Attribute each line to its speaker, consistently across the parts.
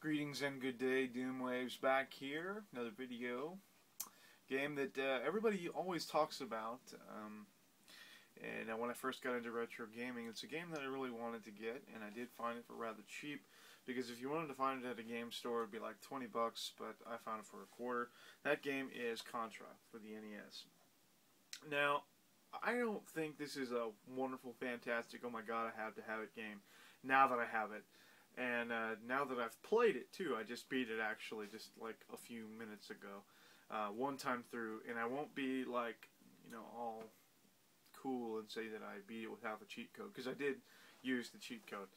Speaker 1: Greetings and good day, Doomwaves back here. Another video. Game that everybody always talks about. And when I first got into retro gaming, it's a game that I really wanted to get, and I did find it for rather cheap. Because if you wanted to find it at a game store, it'd be like 20 bucks, but I found it for a quarter. That game is Contra for the NES. Now, I don't think this is a wonderful, fantastic, oh my god, I have to have it game now that I have it. And now that I've played it too, I just beat it actually just like a few minutes ago, one time through, and I won't be like, all cool and say that I beat it without the cheat code, because I did use the cheat code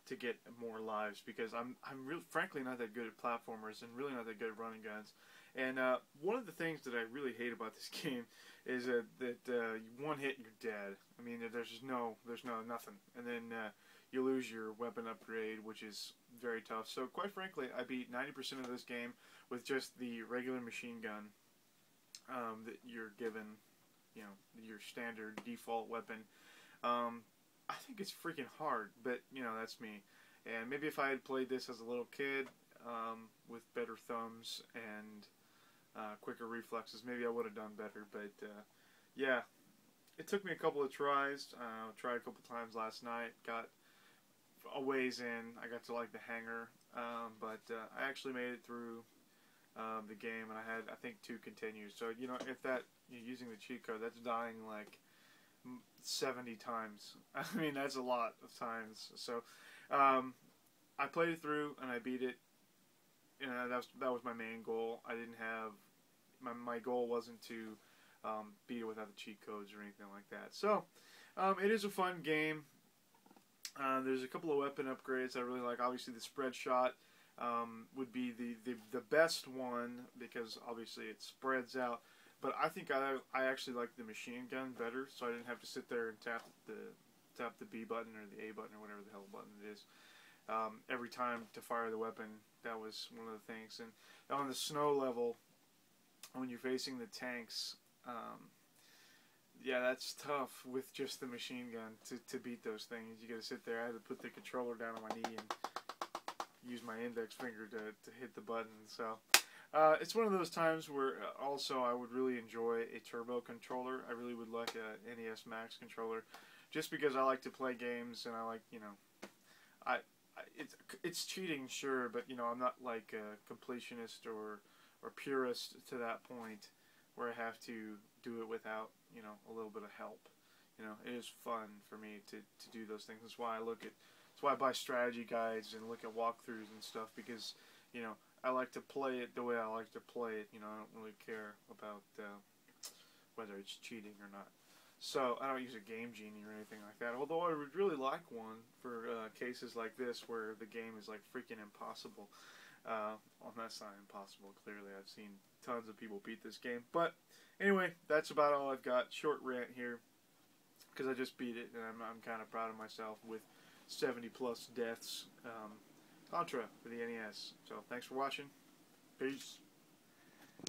Speaker 1: to get more lives, because I'm really, frankly, not that good at platformers and really not that good at running guns. And one of the things that I really hate about this game is that one hit and you're dead. I mean, there's nothing, and then you lose your weapon upgrade, which is very tough. So quite frankly, I beat 90% of this game with just the regular machine gun that you're given, your standard default weapon. I think it's freaking hard, but that's me. And maybe if I had played this as a little kid with better thumbs and quicker reflexes, maybe I would have done better. But yeah, it took me a couple of tries. Tried a couple times last night. Got a ways in. I got to like the hangar, but I actually made it through the game, and I had, I think, 2 continues. So if that you're using the cheat code, that's dying like 70 times. I mean, that's a lot of times. So I played it through and I beat it. That was my main goal. I didn't have my goal wasn't to beat it without the cheat codes or anything like that. So it is a fun game. There's a couple of weapon upgrades I really like. Obviously, the spread shot would be the best one, because obviously it spreads out. But I think I actually like the machine gun better, so I didn't have to sit there and tap the B button or the A button or whatever the hell button it is every time to fire the weapon. That was one of the things. And on the snow level, when you're facing the tanks, yeah, that's tough with just the machine gun to beat those things. You got to sit there. I had to put the controller down on my knee and use my index finger to hit the button. So it's one of those times where also I would really enjoy a turbo controller. I really would like a NES Max controller, just because I like to play games, and I like, it's cheating, sure, but I'm not like a completionist or purist to that point where I have to do it without a little bit of help. It is fun for me to do those things. That's why I buy strategy guides and look at walkthroughs and stuff, because I like to play it the way I like to play it. I don't really care about whether it's cheating or not. So I don't use a Game Genie or anything like that, although I would really like one for cases like this where the game is like freaking impossible. Well, that's not impossible, clearly. I've seen tons of people beat this game. But anyway, that's about all I've got. Short rant here, because I just beat it, and I'm kind of proud of myself with 70 plus deaths. Contra for the NES. So thanks for watching. Peace.